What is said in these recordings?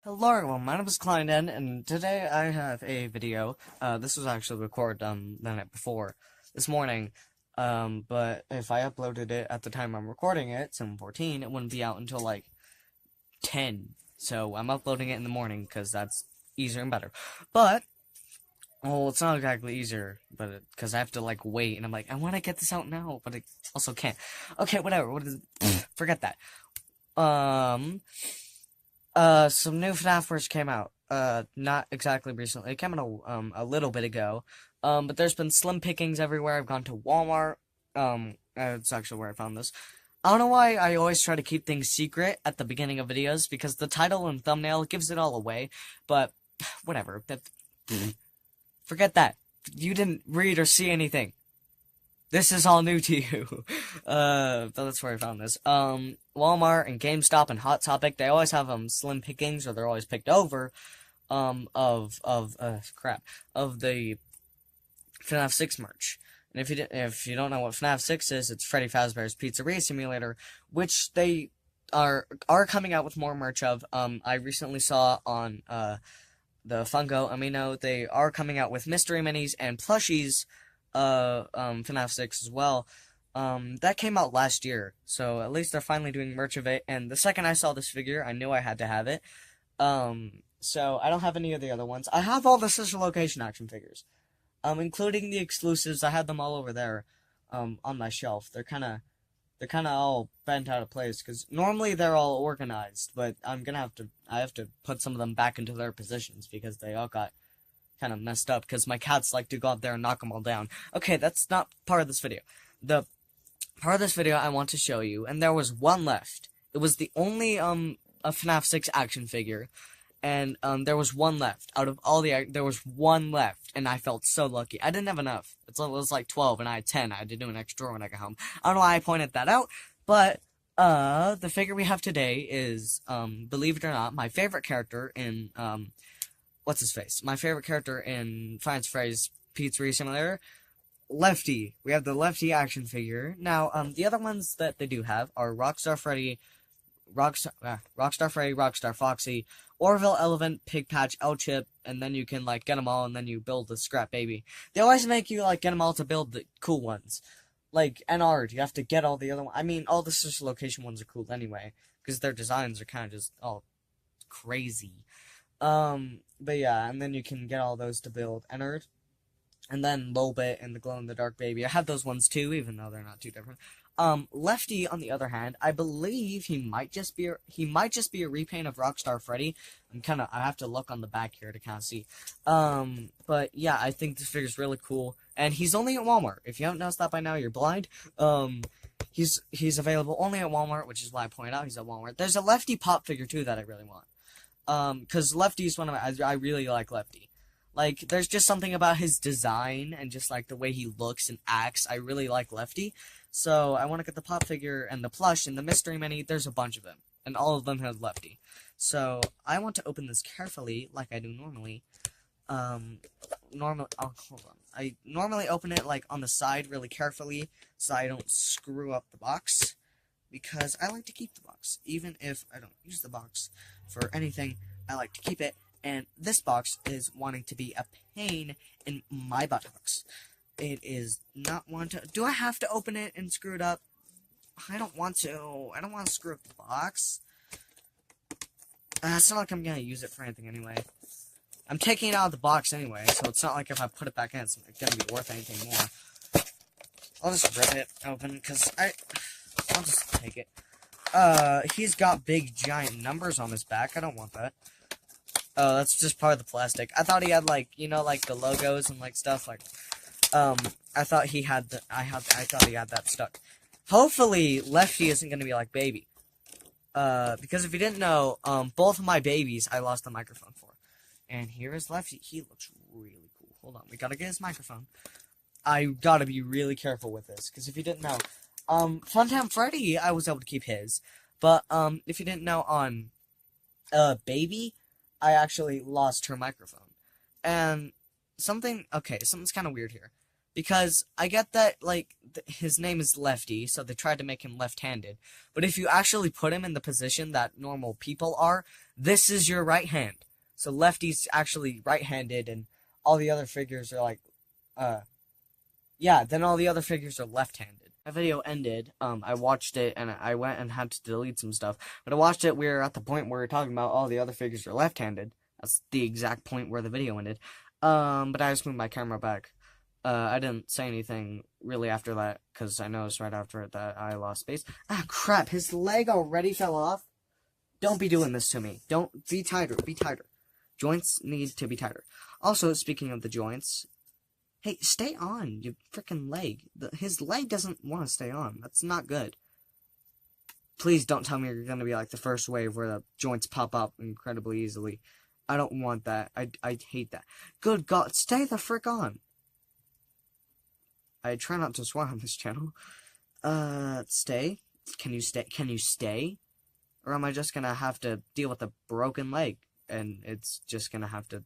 Hello everyone, my name is Kleinen, and today I have a video. This was actually recorded the night before, this morning. But if I uploaded it at the time I'm recording it, 7:14, it wouldn't be out until like 10. So I'm uploading it in the morning because that's easier and better. But well, it's not exactly easier, but because I have to like wait, and I'm like, I want to get this out now, but I also can't. Okay, whatever. What is? Forget that. Some new Fnaf merch came out. Not exactly recently. It came out a little bit ago. But there's been slim pickings everywhere. I've gone to Walmart. That's actually where I found this. I don't know why I always try to keep things secret at the beginning of videos, because the title and thumbnail gives it all away. But, whatever. Forget that. You didn't read or see anything. This is all new to you. But that's where I found this. Walmart and GameStop and Hot Topic, they always have, slim pickings, or they're always picked over, of the FNAF 6 merch. And if you don't know what FNAF 6 is, it's Freddy Fazbear's Pizzeria Simulator, which they are coming out with more merch of. I recently saw on, the Funko Amino, they are coming out with mystery minis and plushies, FNAF 6 as well. That came out last year, so at least they're finally doing merch of it, and the second I saw this figure, I knew I had to have it. So I don't have any of the other ones. I have all the Sister Location action figures, including the exclusives. I have them all over there, on my shelf. They're kinda all bent out of place, because normally they're all organized, but I have to put some of them back into their positions, because they all got kind of messed up, because my cats like to go out there and knock them all down. Okay, that's not part of this video. The part of this video I want to show you, and there was one left. It was the only, a FNAF 6 action figure, and, there was one left. Out of all there was one left, and I felt so lucky. I didn't have enough. It was like 12, and I had 10. I had to do an extra when I got home. I don't know why I pointed that out, but, the figure we have today is, believe it or not, my favorite character in, what's his face? My favorite character in Freddy's Pizzeria Simulator, Lefty. We have the Lefty action figure. Now, the other ones that they do have are Rockstar Freddy, Rockstar Foxy, Orville, Elephant, Pigpatch, L-Chip, and then you can, like, get them all, and then you build the Scrap Baby. They always make you, like, get them all to build the cool ones. Like, NR, you have to get all the other ones. I mean, all the Sister Location ones are cool anyway, because their designs are kind of just all crazy. But yeah, and then you can get all those to build Ennard, and then Lolbit and the glow-in-the-dark baby. I have those ones too, even though they're not too different. Lefty, on the other hand, I believe he might just be a repaint of Rockstar Freddy. I have to look on the back here to kind of see. But yeah, I think this figure's really cool, and he's only at Walmart. If you haven't noticed that by now, you're blind. He's available only at Walmart, which is why I pointed out he's at Walmart. There's a Lefty pop figure too that I really want. Because Lefty's I really like Lefty. Like, there's just something about his design and just, like, the way he looks and acts. I really like Lefty. So, I want to get the pop figure and the plush and the mystery mini. There's a bunch of them. And all of them have Lefty. So, I want to open this carefully, like I do normally. Oh, hold on. I normally open it, like, on the side really carefully, so I don't screw up the box. Because I like to keep the box. Even if I don't use the box for anything, I like to keep it. And this box is wanting to be a pain in my buttocks. It is not want to... Do I have to open it and screw it up? I don't want to. I don't want to screw up the box. It's not like I'm going to use it for anything anyway. I'm taking it out of the box anyway, so it's not like if I put it back in, it's going to be worth anything more. I'll just rip it open, because I'll just take it. He's got big, giant numbers on his back. I don't want that. Oh, that's just part of the plastic. I thought he had, like, you know, like, the logos and, like, stuff, like, I thought he had that stuck. Hopefully, Lefty isn't gonna be like Baby. Because if you didn't know, both of my babies I lost the microphone for. And here is Lefty. He looks really cool. Hold on, we gotta get his microphone. I gotta be really careful with this, because if you didn't know, Funtime Freddy, I was able to keep his. But, if you didn't know, on, Baby, I actually lost her microphone. And something's kind of weird here. Because I get that, like, his name is Lefty, so they tried to make him left-handed. But if you actually put him in the position that normal people are, This is your right hand. So Lefty's actually right-handed, and all the other figures are like, yeah, then all the other figures are left-handed. That video ended, I watched it, and I went and had to delete some stuff, but I watched it, we were at the point where we were talking about all the other figures are left-handed. That's the exact point where the video ended. But I just moved my camera back. I didn't say anything really after that, because I noticed right after it that I lost space. Ah, crap, his leg already fell off? Don't be doing this to me. Don't, be tighter, be tighter. Joints need to be tighter. Also, speaking of the joints, hey, stay on, you freaking leg. His leg doesn't want to stay on. That's not good. Please don't tell me you're going to be like the first wave where the joints pop up incredibly easily. I don't want that. I hate that. Good God, stay the frick on. I try not to swear on this channel. Stay? Can you stay? Can you stay? Or am I just gonna have to deal with a broken leg? And it's just gonna have to...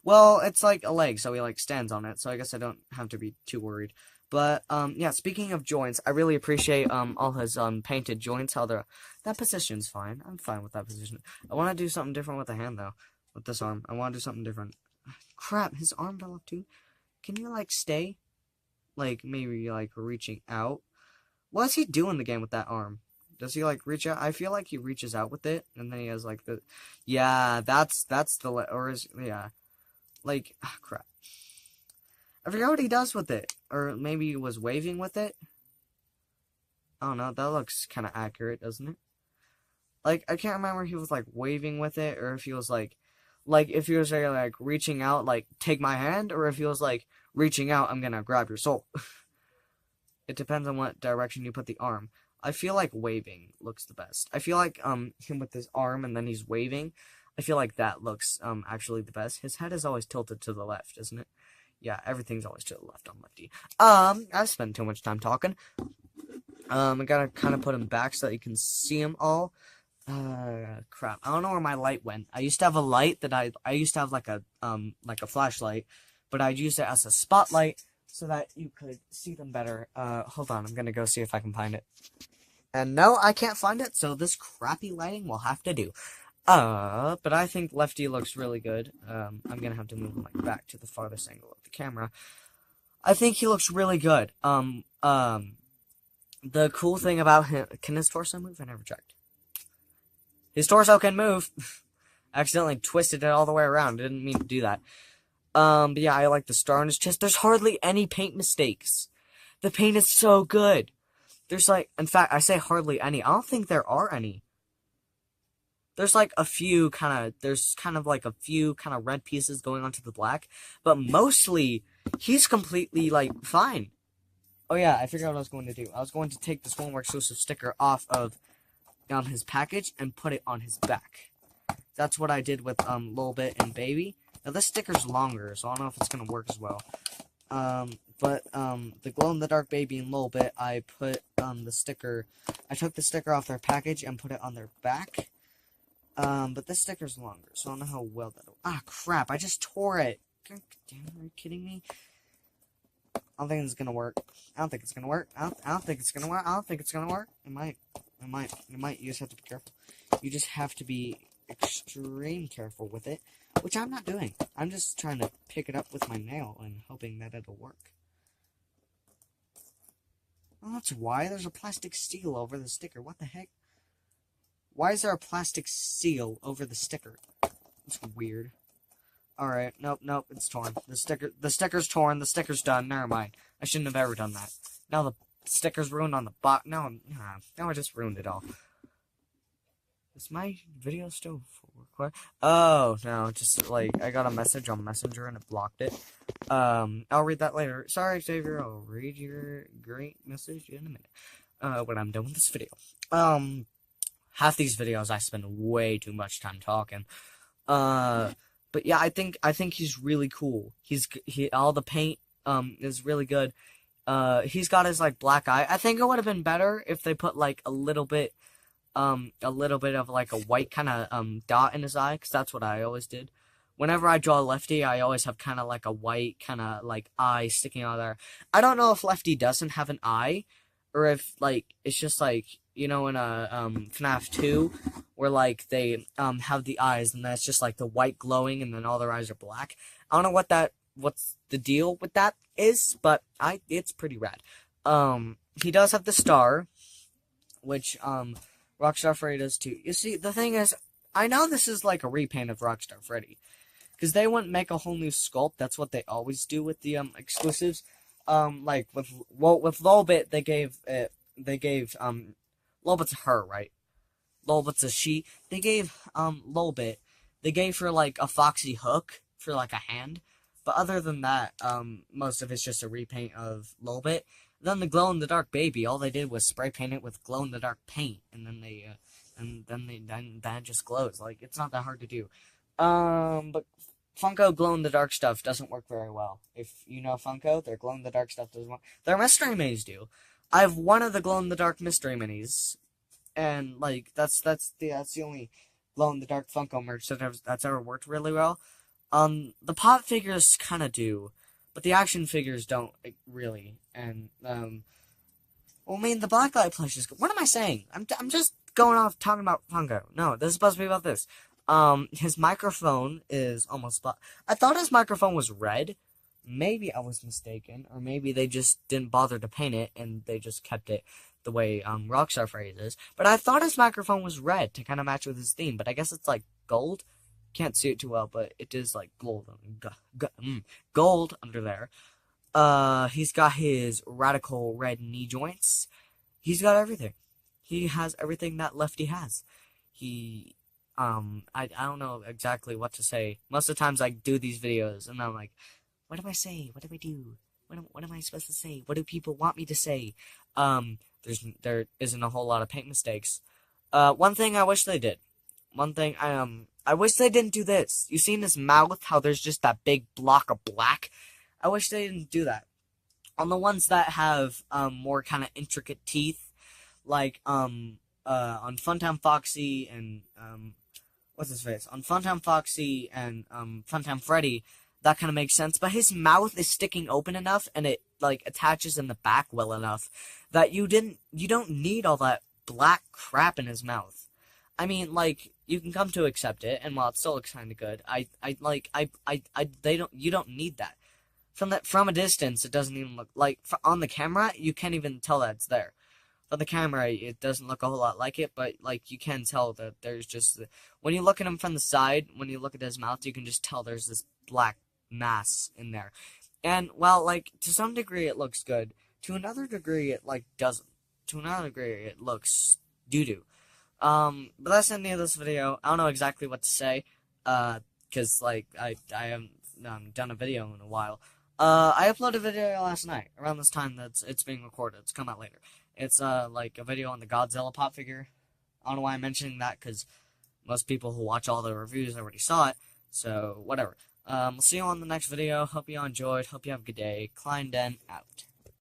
Well, it's like a leg, so he, like, stands on it. So I guess I don't have to be too worried. But, yeah, speaking of joints, I really appreciate, all his, painted joints. How they're... That position's fine. I'm fine with that position. I want to do something different with the hand, though. With this arm. I want to do something different. Crap, his arm fell off, too. Can you, like, stay? Like, maybe, like, reaching out. What does he do in the game with that arm? Does he, like, reach out? I feel like he reaches out with it, and then he has, like, the... Yeah, that's the... Or is... Yeah. Like, crap. I forgot what he does with it. Or maybe he was waving with it? I don't know, that looks kind of accurate, doesn't it? Like, I can't remember if he was, like, waving with it, or if he was, like, if he was, like, reaching out, like, take my hand, or if he was, like, reaching out, I'm gonna grab your soul. It depends on what direction you put the arm. I feel like waving looks the best. I feel like, him with his arm and then he's waving, I feel like that looks, actually the best. His head is always tilted to the left, isn't it? Yeah, everything's always to the left on Lefty. I spent too much time talking. I gotta kind of put him back so that you can see him all. Crap. I don't know where my light went. I used to have a light that I used to have like a flashlight, but I used it as a spotlight so that you could see them better. Hold on, I'm gonna go see if I can find it. And no, I can't find it, so this crappy lighting will have to do. But I think Lefty looks really good. I'm gonna have to move him like back to the farthest angle of the camera. I think he looks really good. The cool thing about him, can his torso move? I never checked. His torso can move. I accidentally twisted it all the way around. Didn't mean to do that. But yeah, I like the star on his chest. There's hardly any paint mistakes. The paint is so good. There's like, in fact, I say hardly any. I don't think there are any. There's like a few there's kind of like a few kind of red pieces going onto the black. But mostly, he's completely like fine. Oh yeah, I figured out what I was going to do. I was going to take this one more exclusive sticker off of his package and put it on his back. That's what I did with Lil Bit and Baby. Now this sticker's longer, so I don't know if it's gonna work as well. But the glow-in-the-dark Baby and Lil Bit, I put the sticker. I took the sticker off their package and put it on their back. But this sticker's longer, so I don't know how well that'll... Ah, crap! I just tore it. God damn, are you kidding me? I don't think it's gonna work. I don't think it's gonna work. I don't think it's gonna work. I don't think it's gonna work. It might. You just have to be careful. You just have to be extreme careful with it, which I'm not doing. I'm just trying to pick it up with my nail and hoping that it'll work. Oh, that's why there's a plastic seal over the sticker. What the heck? Why is there a plastic seal over the sticker? It's weird. Alright, nope, it's torn. The sticker's torn, the sticker's done, never mind. I shouldn't have ever done that. Now the sticker's ruined on the box. Now I just ruined it all. Is my video still recording? Oh, no, just, like, I got a message on Messenger and it blocked it. I'll read that later. Sorry, Xavier, I'll read your great message in a minute. When I'm done with this video. Half these videos I spend way too much time talking. But yeah, I think he's really cool. All the paint, is really good. He's got his, like, black eye. I think it would have been better if they put, like, a little bit of, like, a white kind of, dot in his eye, because that's what I always did. Whenever I draw Lefty, I always have kind of, like, a white kind of, like, eye sticking out there. I don't know if Lefty doesn't have an eye, or if, like, it's just, like, you know, in Fnaf 2, where like they have the eyes, and that's just like the white glowing, and then all their eyes are black. I don't know what's the deal with that is, but it's pretty rad. He does have the star, which Rockstar Freddy does too. You see, the thing is, I know this is like a repaint of Rockstar Freddy, because they wouldn't make a whole new sculpt. That's what they always do with the exclusives. Like with Lolbit, they gave Lolbit's her, right? Lolbit's a she. They gave Lolbit, they gave her like a foxy hook for like a hand, but other than that, most of it's just a repaint of Lolbit. Then the glow in the dark baby, all they did was spray paint it with glow in the dark paint, and then then that just glows. Like, it's not that hard to do. But Funko glow in the dark stuff doesn't work very well. If you know Funko, their glow in the dark stuff doesn't work. Their mystery minis do. I have one of the glow in the dark mystery minis, and like that's the only glow in the dark Funko merch that's ever worked really well. The pop figures kind of do, but the action figures don't really. And well, I mean, the Blacklight plush is good. What am I saying? I'm just going off talking about Funko. No, this is supposed to be about this. His microphone is almost black. I thought his microphone was red. Maybe I was mistaken, or maybe they just didn't bother to paint it and they just kept it the way Rockstar Freddy is. But I thought his microphone was red to kind of match with his theme. But I guess it's like gold. Can't see it too well, but it is like gold under there. He's got his radical red knee joints. He's got everything. He has everything that Lefty has. I don't know exactly what to say. Most of the times I do these videos, and I'm like, what do I say? What do I do? What am I supposed to say? What do people want me to say? There isn't a whole lot of paint mistakes. One thing I wish they did. One thing, I wish they didn't do this. You see in his mouth how there's just that big block of black? I wish they didn't do that. On the ones that have, more kind of intricate teeth, like, on Funtime Foxy and, what's his face? On Funtime Foxy and, Funtime Freddy, that kind of makes sense, but his mouth is sticking open enough, and it, like, attaches in the back well enough, that you don't need all that black crap in his mouth. I mean, like, you can come to accept it, and while it still looks kind of good, you don't need that. From a distance, it doesn't even look, like, on the camera, you can't even tell that it's there. On the camera, it doesn't look a whole lot like it, but, like, you can tell that there's just, when you look at him from the side, when you look at his mouth, you can just tell there's this black mass in there. And, well, like, to some degree, it looks good. To another degree, it, like, doesn't. To another degree, it looks doo-doo. But that's the end of this video. I don't know exactly what to say, cause, like, I haven't done a video in a while. I uploaded a video last night, around this time it's being recorded. It's come out later. It's, like, a video on the Godzilla pop figure. I don't know why I'm mentioning that, cause most people who watch all the reviews already saw it, so, whatever. We'll see you on the next video. Hope you all enjoyed. Hope you have a good day. Klein Den, out.